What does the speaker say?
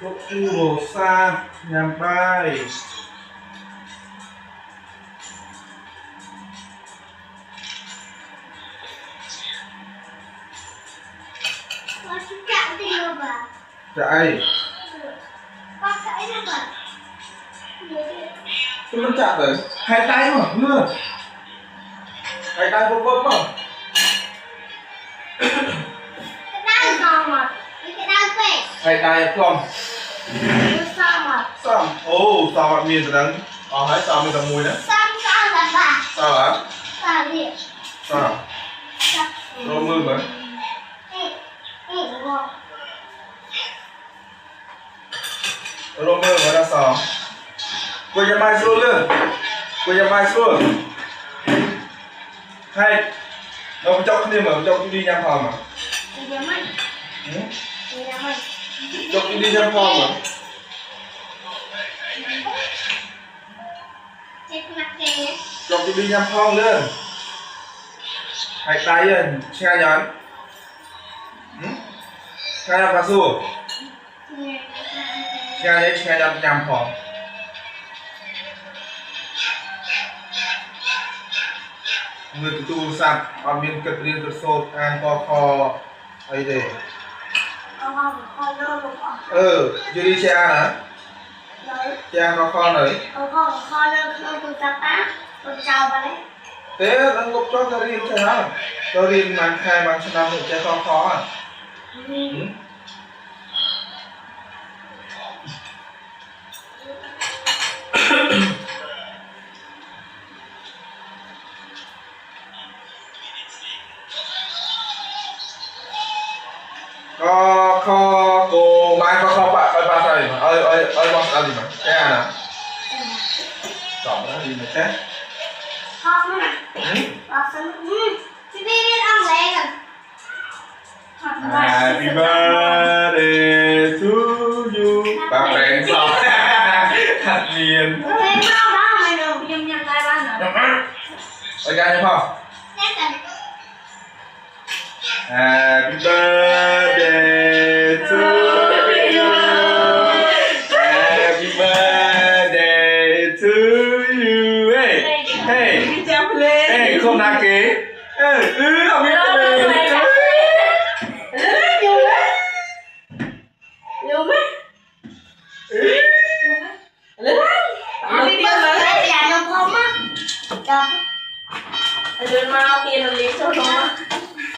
Lúc chu sa nhằm bay. Chạy. Tôi vẫn chạm rồi. Hai tay mà, luôn. Hai tay vấp vấp mà. Hai tay không. Xong. Ồ, sao bạn miền rồi đấy. Hãy sao mình tầm mùi đấy. Sao hả? Sao? Rồi mưa mà. Rồi mưa mà ra sao? Quay cho mai xuống luôn. Quay cho mai xuống. Hay. Nó có chọc thêm mà, chọc đi nhằm phòng mà. Chọc đi nhằm phòng mà. Chọc đi nhằm phòng luôn. Hai tay lên, xe nhắn. Xe nhắn bà xua. Xe nhắn nhằm phòng. Người tu sạch, ở miền cực liên cực sốt, ăn kho ấy để. Chưa đi xe ăn hả? Xe ăn kho này. Thế đang ngục cho tao riêng thế hả? Tao riêng mang khai mang cho năm xe kho à? Kho cô mai kho bạn ơi ba thầy mà ơi boss ăn gì mà cái nè chọn nó gì mà chết Happy birthday to you bà bèn xong thật liền ơi ra nhá không Happy birthday to you. Happy birthday to you. Hey, hey, hey, không nặng